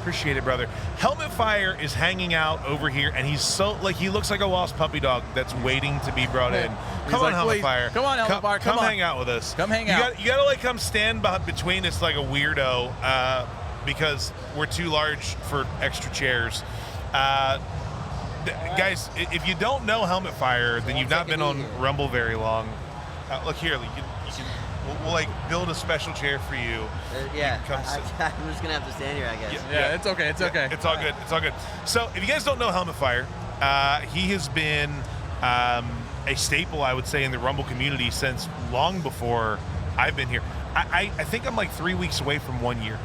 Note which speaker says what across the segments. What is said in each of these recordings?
Speaker 1: Appreciate it, brother. Helmetfire is hanging out over here, and he's so, like, he looks like a lost puppy dog that's waiting to be brought in. Come on, Helmetfire.
Speaker 2: Come on, Helmetfire.
Speaker 1: Come hang out with us.
Speaker 2: Come hang out.
Speaker 1: You gotta, like, come stand between us like a weirdo because we're too large for extra chairs. Guys, if you don't know Helmetfire, then you've not been on Rumble very long. Look here, we'll like build a special chair for you.
Speaker 3: Yeah, I'm just gonna have to stand here, I guess.
Speaker 2: Yeah, it's okay. It's okay.
Speaker 1: It's all good. It's all good. So, if you guys don't know Helmetfire, he has been a staple, I would say, in the Rumble community since long before I've been here. I think I'm like 3 weeks away from 1 year.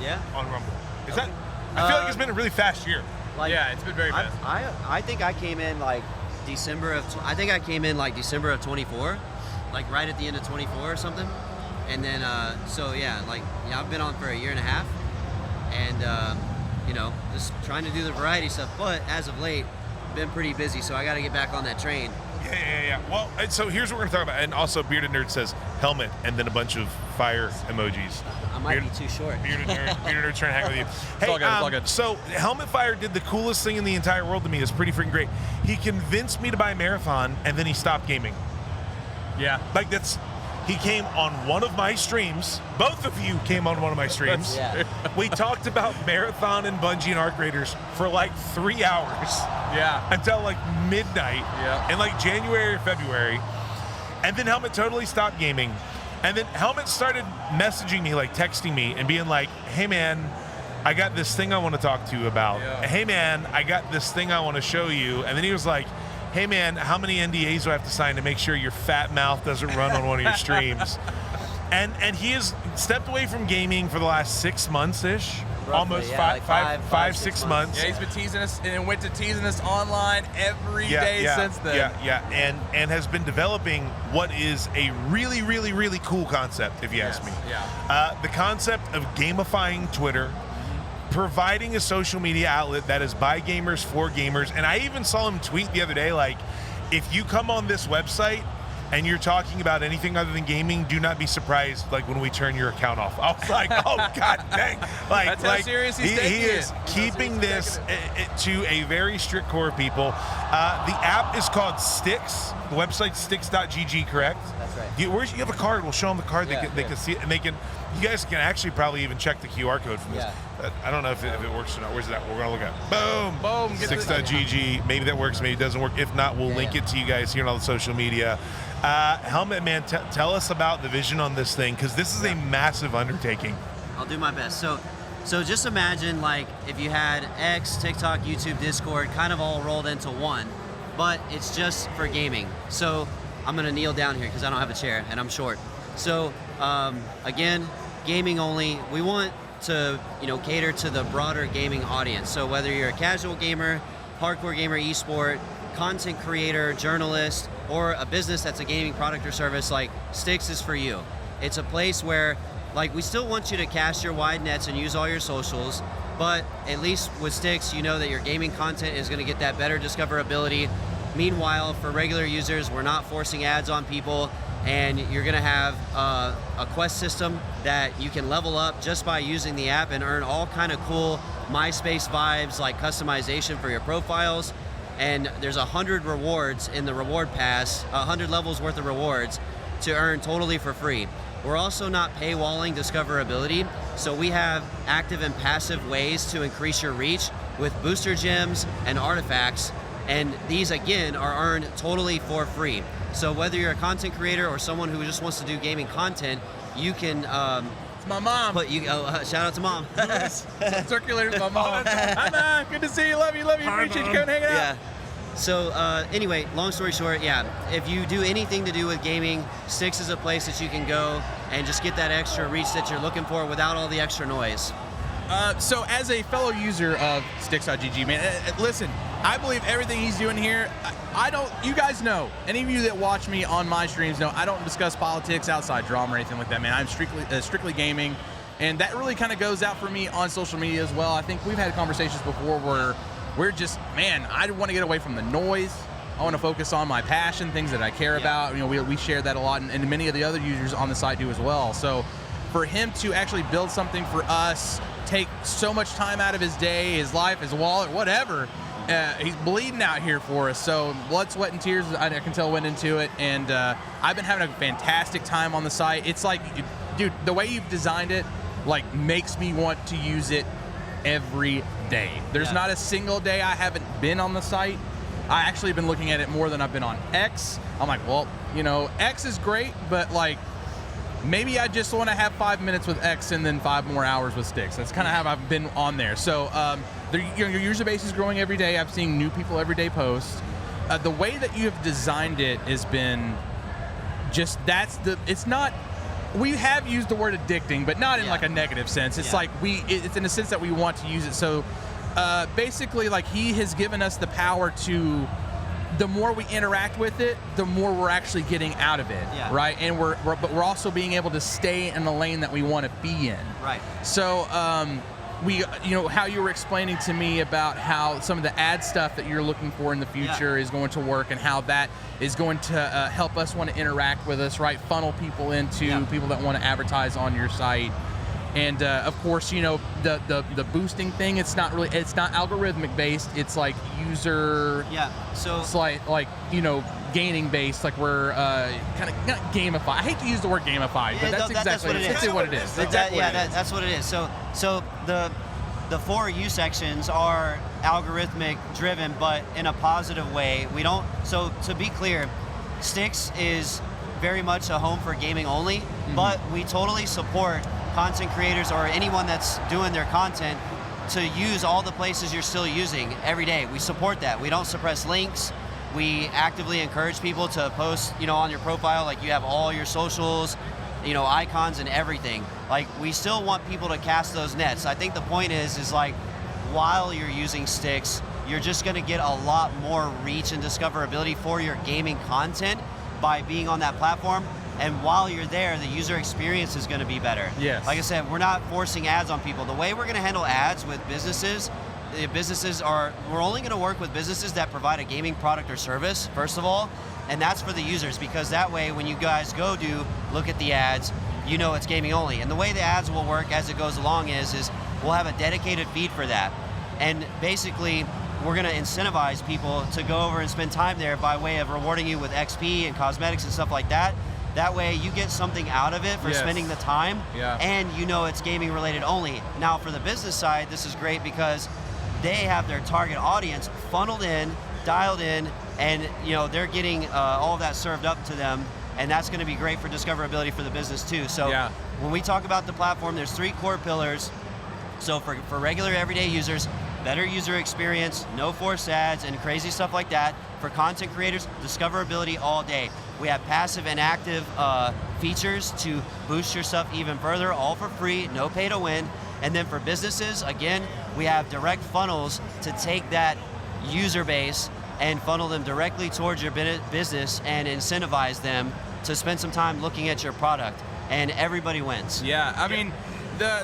Speaker 3: Yeah.
Speaker 1: On Rumble. Is that? I feel like it's been a really fast year.
Speaker 3: Like,
Speaker 2: yeah, it's been very fast.
Speaker 3: I think I came in like December of 24, like right at the end of 24 or something. And then I've been on for a year and a half, and just trying to do the variety stuff. But as of late, been pretty busy, so I got to get back on that train.
Speaker 1: Yeah. Well, so here's what we're gonna talk about. And also, Bearded Nerd says helmet, and then a bunch of fire emojis.
Speaker 3: I might be too short.
Speaker 1: Bearded Nerd trying to hang with you. Hey,
Speaker 2: it's all good.
Speaker 1: So Helmetfire did the coolest thing in the entire world to me. It's pretty freaking great. He convinced me to buy Marathon, and then he stopped gaming.
Speaker 2: Yeah.
Speaker 1: Like he came on one of my streams. Both of you came on one of my streams.
Speaker 3: Yeah.
Speaker 1: We talked about Marathon and Bungie and Arc Raiders for like 3 hours.
Speaker 2: Yeah.
Speaker 1: Until like midnight.
Speaker 2: Yeah.
Speaker 1: In like January or February. And then Helmet totally stopped gaming. And then Helmet started messaging me, like texting me and being like, hey man, I got this thing I want to talk to you about.
Speaker 2: Yeah.
Speaker 1: Hey man, I got this thing I want to show you. And then he was like, hey man, how many NDAs do I have to sign to make sure your fat mouth doesn't run on one of your streams? And he has stepped away from gaming for the last 6 months-ish.
Speaker 3: Roughly,
Speaker 1: almost
Speaker 3: yeah,
Speaker 1: five, 6 months.
Speaker 2: Yeah, he's been teasing us and went to teasing us online every day since then.
Speaker 1: Yeah, and has been developing what is a really, really, really cool concept, if you ask me.
Speaker 2: Yeah.
Speaker 1: The concept of gamifying Twitter, providing a social media outlet that is by gamers for gamers. And I even saw him tweet the other day, like, if you come on this website and you're talking about anything other than gaming, do not be surprised, like, when we turn your account off. I was like, oh, God dang. Like,
Speaker 2: that's how serious he's taking it.
Speaker 1: He is keeping this to a very strict core of people. The app is called Styx. The website's styx.gg, correct?
Speaker 3: That's right.
Speaker 1: You have a card. We'll show them the card. They can see it, and you guys can actually probably even check the QR code from this. I don't know if it works or not. Where's that? We're going to look at it. Boom. Styx.gg. Maybe that works. Maybe it doesn't work. If not, we'll link it to you guys here on all the social media. Helmet, man, tell us about the vision on this thing, because this is a massive undertaking.
Speaker 3: I'll do my best. So just imagine, like, if you had X, TikTok, YouTube, Discord, kind of all rolled into one, but it's just for gaming. So I'm going to kneel down here because I don't have a chair and I'm short. So again, gaming only. We want to cater to the broader gaming audience. So whether you're a casual gamer, hardcore gamer, esport, content creator, journalist, or a business that's a gaming product or service, like, Styx is for you. It's a place where, like, we still want you to cast your wide nets and use all your socials, but at least with Styx, you know that your gaming content is going to get that better discoverability. Meanwhile, for regular users, we're not forcing ads on people, and you're going to have a quest system that you can level up just by using the app and earn all kind of cool MySpace vibes, like customization for your profiles. And there's 100 rewards in the reward pass, 100 levels worth of rewards to earn totally for free. We're also not paywalling discoverability, so we have active and passive ways to increase your reach with booster gems and artifacts, and these again are earned totally for free. So whether you're a content creator or someone who just wants to do gaming content, you can
Speaker 2: it's my mom.
Speaker 3: Shout out to mom.
Speaker 2: Circulator's my mom. Hi, Mom. Good to see you. Love you. Appreciate you coming hanging out.
Speaker 3: Yeah. So anyway, long story short, if you do anything to do with gaming, Styx is a place that you can go and just get that extra reach that you're looking for without all the extra noise.
Speaker 2: So as a fellow user of Styx.gg, man, listen, I believe everything he's doing here. You guys know, any of you that watch me on my streams know, I don't discuss politics, outside drama, or anything like that, man. I'm strictly gaming, and that really kind of goes out for me on social media as well. I think we've had conversations before where we're just, man, I want to get away from the noise. I want to focus on my passion, things that I care about. We share that a lot, and many of the other users on the site do as well. So for him to actually build something for us take so much time out of his day, his life, his wallet, whatever. He's bleeding out here for us. So blood, sweat, and tears, I can tell, went into it. And I've been having a fantastic time on the site. It's like, dude, the way you've designed it, like, makes me want to use it every day. There's not a single day I haven't been on the site. I actually have been looking at it more than I've been on X. I'm like, well, X is great, but like, maybe I just want to have 5 minutes with X and then 5 more hours with Sticks. That's kind of how I've been on there. So your user base is growing every day. I'm seeing new people every day post. The way that you have designed it has been just, it's not, we have used the word addicting, but not in like a negative sense. It's like it's in a sense that we want to use it. So basically, like, he has given us the power to, the more we interact with it, the more we're actually getting out of it, right? And but we're also being able to stay in the lane that we want to be in.
Speaker 3: Right.
Speaker 2: So how you were explaining to me about how some of the ad stuff that you're looking for in the future is going to work, and how that is going to help us want to interact with us, right? Funnel people into people that want to advertise on your site. And of course, the boosting thing, it's not algorithmic based. It's like user.
Speaker 3: Yeah. So
Speaker 2: it's like gaining based. Like we're kind of not gamified. I hate to use the word gamified, but that's exactly what it is. That's what it is.
Speaker 3: That's what it is. So the For You sections are algorithmic driven, but in a positive way. We don't. So to be clear, Sticks is very much a home for gaming only, but we totally support content creators or anyone that's doing their content to use all the places you're still using every day. We support that. We don't suppress links. We actively encourage people to post, on your profile, like you have all your socials, icons and everything. Like, we still want people to cast those nets. I think the point is like, while you're using Sticks, you're just gonna get a lot more reach and discoverability for your gaming content by being on that platform. And while you're there, the user experience is going to be better.
Speaker 2: Yes.
Speaker 3: Like I said, we're not forcing ads on people. The way we're going to handle ads with businesses, we're only going to work with businesses that provide a gaming product or service, first of all, and that's for the users, because that way when you guys look at the ads, it's gaming only. And the way the ads will work as it goes along is we'll have a dedicated feed for that. And basically, we're going to incentivize people to go over and spend time there by way of rewarding you with XP and cosmetics and stuff like that. That way you get something out of it for spending the time, and it's gaming related only. Now for the business side, this is great because they have their target audience funneled in, dialed in, and they're getting all of that served up to them, and that's going to be great for discoverability for the business too. So when we talk about the platform, there's 3 core pillars. So for regular everyday users, better user experience, no forced ads and crazy stuff like that. For content creators, discoverability all day. We have passive and active features to boost your stuff even further, all for free, no pay to win. And then for businesses, again, we have direct funnels to take that user base and funnel them directly towards your business and incentivize them to spend some time looking at your product. And everybody wins.
Speaker 2: Yeah, I mean,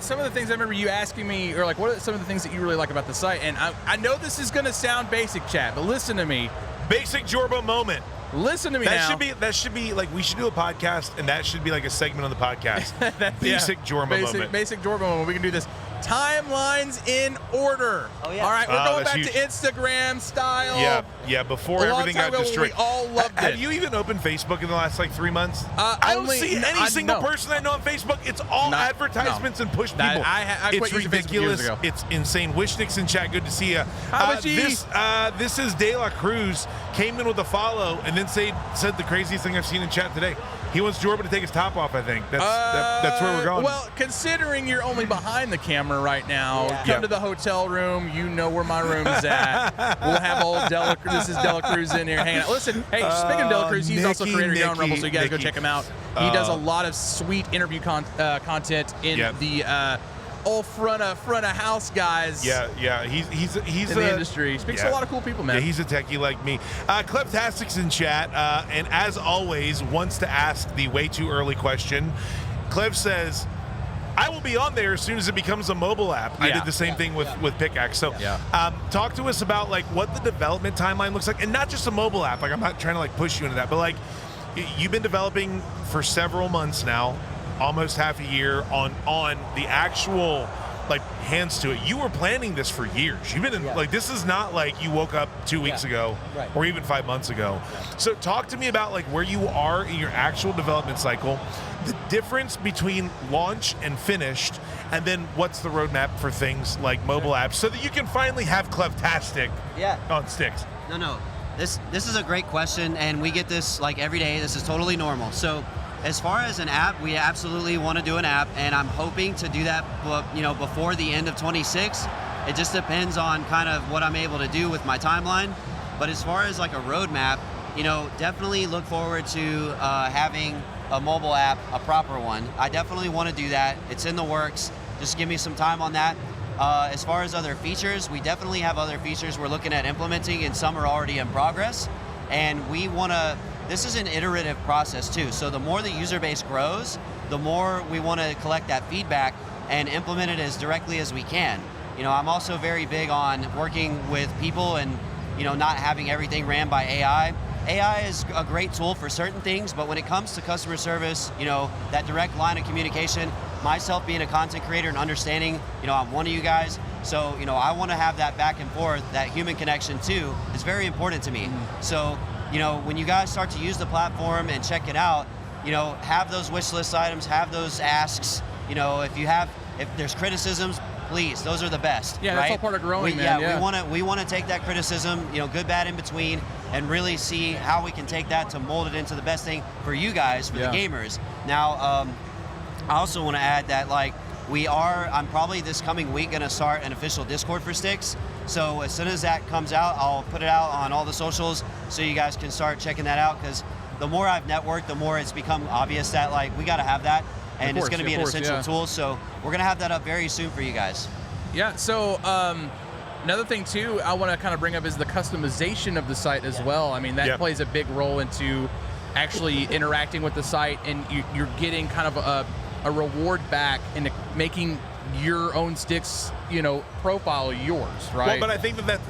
Speaker 2: some of the things I remember you asking me, or like, what are some of the things that you really like about the site? And I know this is going to sound basic, chat, but listen to me.
Speaker 1: Basic Jorbo moment.
Speaker 2: Listen to me now.
Speaker 1: That should be like, we should do a podcast, and that should be like a segment on the podcast. Basic Jorbo moment.
Speaker 2: Basic Jorbo moment. We can do this. Timelines in order.
Speaker 3: Oh, yeah.
Speaker 2: All right, we're going back to Instagram style.
Speaker 1: Yeah, before everything got destroyed.
Speaker 2: We all loved it.
Speaker 1: Have you even opened Facebook in the last 3 months? I don't see any single person I know on Facebook. It's all advertisements and push people.
Speaker 2: I
Speaker 1: it's ridiculous. It's insane. Wishnix in chat, good to see you. This is De La Cruz, came in with a follow and then said the craziest thing I've seen in chat today. He wants Jordan to take his top off, I think. That's where we're going.
Speaker 2: Well, considering you're only behind the camera right now, come to the hotel room. You know where my room is at. We'll have old this is De La Cruz in here hanging out. Listen, hey, speaking of De La Cruz, he's also creator of Young Rebel, so you guys go check him out. He does a lot of sweet interview content in the old front of house guys.
Speaker 1: Yeah. He's
Speaker 2: in the industry. Speaks to a lot of cool people, man.
Speaker 1: Yeah, he's a techie like me. Cleftastic's in chat, and as always, wants to ask the way too early question. Clev says, I will be on there as soon as it becomes a mobile app. I did the same thing with Pickaxe. So talk to us about like what the development timeline looks like, and not just a mobile app. Like, I'm not trying to like push you into that, but like you've been developing for several months now, almost half a year on the actual like hands to it. You were planning this for years. You've been in, like, this is not like you woke up 2 weeks ago or even 5 months ago. So talk to me about like where you are in your actual development cycle, the difference between launch and finished, and then what's the roadmap for things like mobile apps so that you can finally have Clevtastic on sticks.
Speaker 3: No. This is a great question, and we get this like every day. This is totally normal. So as far as an app, we absolutely want to do an app, and I'm hoping to do that, before the end of 26. It just depends on kind of what I'm able to do with my timeline. But as far as like a roadmap, definitely look forward to having a mobile app, a proper one. I definitely want to do that. It's in the works. Just give me some time on that. As far as other features, we definitely have other features we're looking at implementing, and some are already in progress. And we want to, this is an iterative process too. So the more the user base grows, the more we want to collect that feedback and implement it as directly as we can. I'm also very big on working with people and, not having everything ran by AI. AI is a great tool for certain things, but when it comes to customer service, that direct line of communication, myself being a content creator and understanding, I'm one of you guys, so, I want to have that back and forth, that human connection too, is very important to me. So, when you guys start to use the platform and check it out, have those wish list items, have those asks, if there's criticisms, please, those are the best.
Speaker 2: Yeah,
Speaker 3: right?
Speaker 2: that's all part of growing, man.
Speaker 3: We want to take that criticism, good, bad, in between, and really see how we can take that to mold it into the best thing for you guys, for the gamers. Now, I also want to add that I'm probably this coming week going to start an official Discord for Sticks. So as soon as that comes out, I'll put it out on all the socials so you guys can start checking that out, because the more I've networked, the more it's become obvious that we got to have that, and it's going to be an essential tool. So we're going to have that up very soon for you guys.
Speaker 2: Yeah, so another thing too I want to kind of bring up is the customization of the site as well. I mean, that plays a big role into actually interacting with the site, and you're getting kind of a reward back into making your own Sticks, profile yours, right?
Speaker 1: Well, but I think that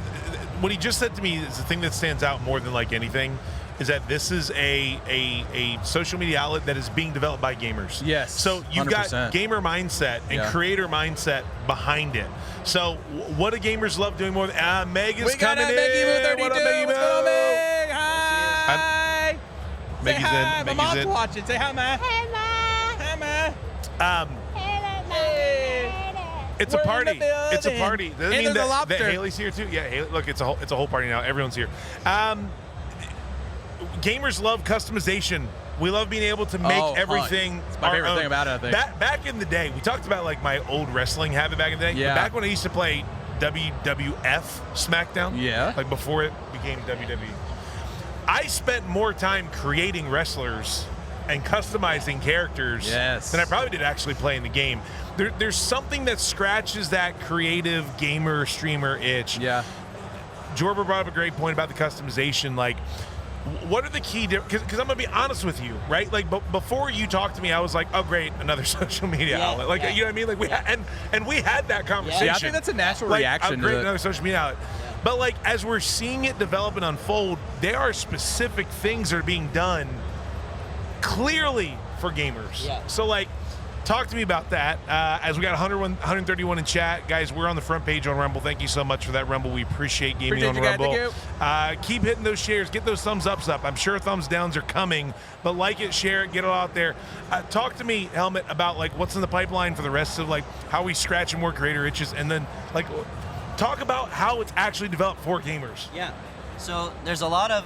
Speaker 1: what he just said to me is the thing that stands out more than like anything, is that this is a social media outlet that is being developed by gamers.
Speaker 2: Yes.
Speaker 1: So you've
Speaker 2: 100%.
Speaker 1: got gamer mindset and creator mindset behind it. So what do gamers love doing more than Meg is coming in.
Speaker 2: What up, Meggy Moo? What's going on, Meg? Hi.
Speaker 1: Meggy's
Speaker 2: hi.
Speaker 1: in.
Speaker 2: My mom's watching. Say hi, Ma.
Speaker 4: Hey, Ma.
Speaker 2: Hi, Ma.
Speaker 1: It's a party. It's a
Speaker 2: building.
Speaker 1: party. Doesn't
Speaker 2: And
Speaker 1: mean
Speaker 2: there's a
Speaker 1: that
Speaker 2: lobster.
Speaker 1: Haley's here too. Yeah, Haley, look, it's a whole party now. Everyone's here. Gamers love customization. We love being able to make everything
Speaker 2: It's my favorite thing about it, I think.
Speaker 1: Back in the day, we talked about like my old wrestling habit back in the day.
Speaker 2: Yeah.
Speaker 1: But back when I used to play WWF SmackDown.
Speaker 2: Yeah.
Speaker 1: Like before it became WWE. I spent more time creating wrestlers and customizing characters than I probably did actually playing the game. There's something that scratches that creative gamer streamer itch.
Speaker 2: Yeah.
Speaker 1: Jorber brought up a great point about the customization. Like, what are the key differences? Because I'm going to be honest with you, right? Like, before you talked to me, I was like, oh, great, another social media outlet. Like, you know what I mean? Like, we had that conversation.
Speaker 2: Yeah, I think that's a natural reaction
Speaker 1: to
Speaker 2: to it.
Speaker 1: Another social media outlet. But, like, as we're seeing it develop and unfold, there are specific things that are being done clearly for gamers.
Speaker 3: Yeah.
Speaker 1: So, like, talk to me about that. As we got 131 in chat, guys, we're on the front page on Rumble. Thank you so much for that, Rumble. We appreciate gaming on Rumble. Keep hitting those shares. Get those thumbs ups up. I'm sure thumbs downs are coming, but like it, share it, get it out there. Talk to me, Helmet, about like what's in the pipeline for the rest of like how we scratch more creator itches, and then like talk about how it's actually developed for gamers.
Speaker 3: Yeah. So there's a lot of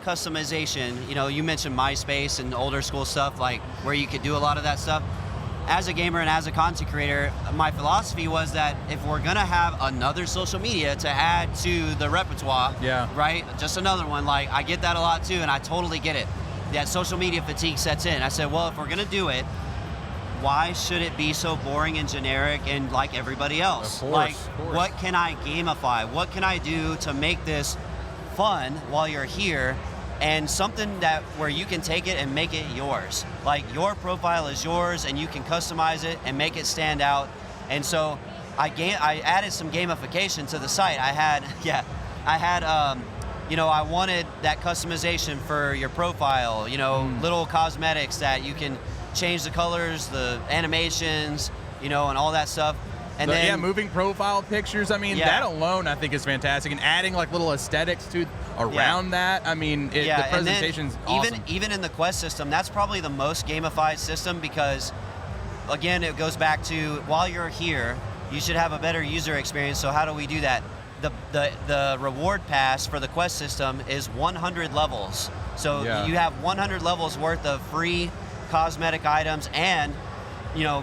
Speaker 3: customization. You mentioned MySpace and older school stuff, like where you could do a lot of that stuff. As a gamer and as a content creator, my philosophy was that if we're gonna have another social media to add to the repertoire, right? Just another one. Like, I get that a lot too, and I totally get it. That social media fatigue sets in. I said, well, if we're gonna do it, why should it be so boring and generic and like everybody else?
Speaker 2: Of course.
Speaker 3: What can I gamify? What can I do to make this fun while you're here, and something that where you can take it and make it yours? Like, your profile is yours, and you can customize it and make it stand out. And so I added some gamification to the site. I wanted that customization for your profile. Little cosmetics that you can change the colors, the animations, and all that stuff. And then
Speaker 2: moving profile pictures. I mean, that alone I think is fantastic, and adding like little aesthetics to around that. I mean, the presentation's awesome.
Speaker 3: Even in the Quest system, that's probably the most gamified system because, again, it goes back to while you're here, you should have a better user experience. So how do we do that? The reward pass for the Quest system is 100 levels. So you have 100 levels worth of free cosmetic items and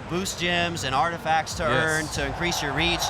Speaker 3: boost gems and artifacts to earn to increase your reach,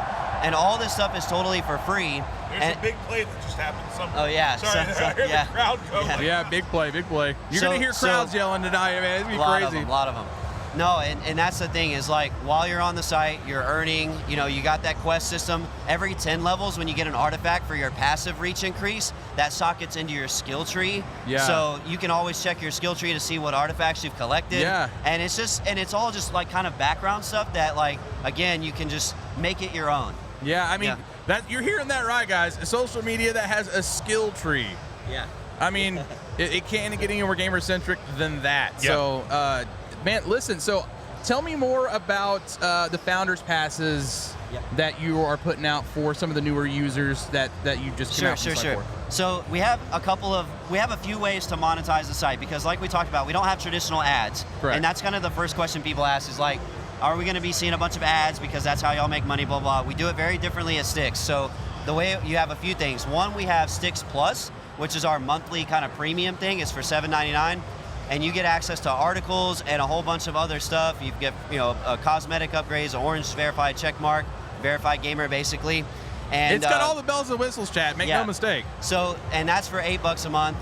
Speaker 3: and all this stuff is totally for free.
Speaker 1: There's a big play that just happened somewhere.
Speaker 3: Oh yeah,
Speaker 1: sorry, I heard the crowd go.
Speaker 2: Yeah, big play. You're gonna hear crowds yelling tonight, man. It's gonna be crazy.
Speaker 3: A lot of them. No, and that's the thing is like while you're on the site, you're earning. You got that Quest system. Every 10 levels, when you get an artifact for your passive reach increase, that sockets into your skill tree.
Speaker 2: Yeah.
Speaker 3: So you can always check your skill tree to see what artifacts you've collected.
Speaker 2: Yeah.
Speaker 3: And it's all just like kind of background stuff that like again you can just make it your own.
Speaker 2: Yeah, I mean that you're hearing that right, guys. A social media that has a skill tree.
Speaker 3: Yeah.
Speaker 2: I mean, it can't get any more gamer centric than that.
Speaker 1: Yeah.
Speaker 2: So. Man, listen, so tell me more about the Founders Passes that you are putting out for some of the newer users that you just came out from the site for.
Speaker 3: So we have a few ways to monetize the site because like we talked about, we don't have traditional ads.
Speaker 2: Correct.
Speaker 3: And that's kind of the first question people ask is like, are we going to be seeing a bunch of ads because that's how y'all make money, blah, blah. We do it very differently at Stix. So the way you have a few things. One, we have Stix Plus, which is our monthly kind of premium thing. It's for $7.99. And you get access to articles and a whole bunch of other stuff. You get, cosmetic upgrades, orange verified checkmark, verified gamer, basically. And
Speaker 2: it's got all the bells and whistles, chat. Make no mistake.
Speaker 3: So, and that's for $8 a month.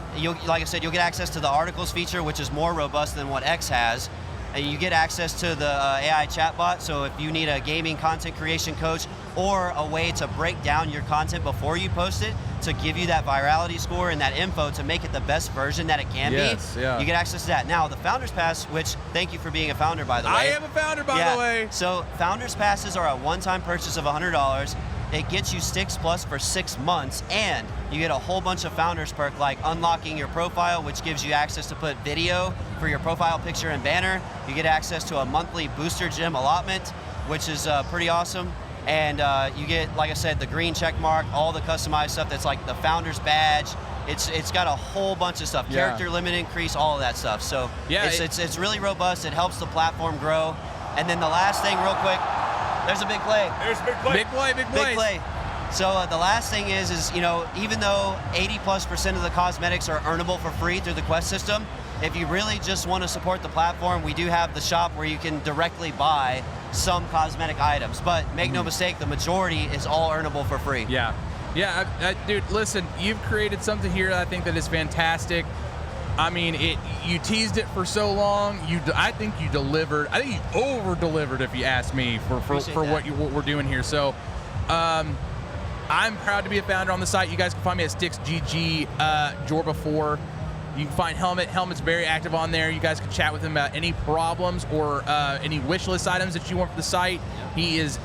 Speaker 3: Like I said, you'll get access to the articles feature, which is more robust than what X has. And you get access to the AI chatbot. So if you need a gaming content creation coach or a way to break down your content before you post it, to give you that virality score and that info to make it the best version that it can be, you get access to that. Now, the Founders Pass, which, thank you for being a founder, by the way.
Speaker 2: I am a founder, by the way.
Speaker 3: So Founders Passes are a one-time purchase of $100. It gets you Stix Plus for 6 months, and you get a whole bunch of Founders perk like unlocking your profile, which gives you access to put video for your profile picture and banner. You get access to a monthly booster gem allotment, which is pretty awesome. And you get, like I said, the green check mark, all the customized stuff that's like the Founders badge. It's got a whole bunch of stuff, character limit increase, all of that stuff. So it's really robust. It helps the platform grow. And then the last thing, real quick, there's a big play.
Speaker 1: There's a big play.
Speaker 2: Big play.
Speaker 3: So the last thing is even though 80+% of the cosmetics are earnable for free through the Quest system, if you really just want to support the platform, we do have the shop where you can directly buy some cosmetic items. But make no mistake, the majority is all earnable for free.
Speaker 2: Yeah, dude, listen, you've created something here that I think that is fantastic. I mean, you teased it for so long. I think you delivered. I think you over-delivered, if you ask me, for what we're doing here. So, I'm proud to be a founder on the site. You guys can find me at StixGG Jorba4. You can find Helmet. Helmet's very active on there. You guys can chat with him about any problems or any wish list items that you want for the site. He is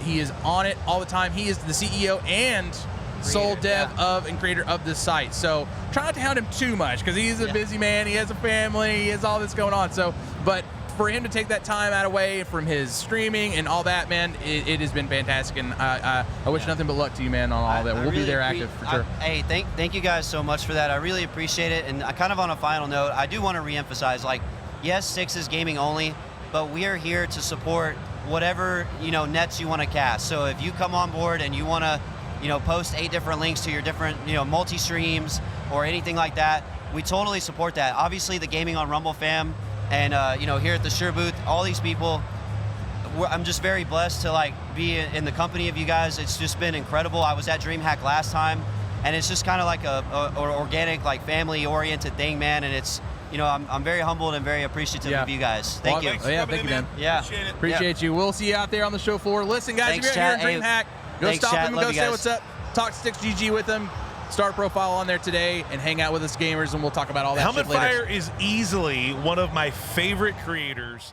Speaker 2: on it all the time. He is the CEO and sole dev of and creator of this site. So try not to hound him too much because he's a busy man. He has a family. He has all this going on. So, but for him to take that time out away from his streaming and all that, man, it has been fantastic. And I wish nothing but luck to you, man, on all that. We'll be there active for sure.
Speaker 3: Hey, thank you guys so much for that. I really appreciate it. And kind of on a final note, I do want to reemphasize, like, yes, Stix is gaming only, but we are here to support whatever nets you want to cast. So if you come on board and you want to post 8 different links to your different multi-streams or anything like that, we totally support that. Obviously, the Gaming on Rumble fam. And here at the Sure booth, all these people, I'm just very blessed to be in the company of you guys. It's just been incredible. I was at DreamHack last time, and it's just kind of like a organic, family-oriented thing, man. And it's, I'm very humbled and very appreciative of you guys. Thank you.
Speaker 2: Thank you, man.
Speaker 3: Yeah,
Speaker 2: appreciate you. We'll see you out there on the show floor. Listen, guys,
Speaker 3: Thanks,
Speaker 2: if you're here at DreamHack, go stop him and go say what's up. Talk StixGG with him. Start a profile on there today and hang out with us gamers, and we'll talk about all that shit later.
Speaker 1: Helmetfire is easily one of my favorite creators.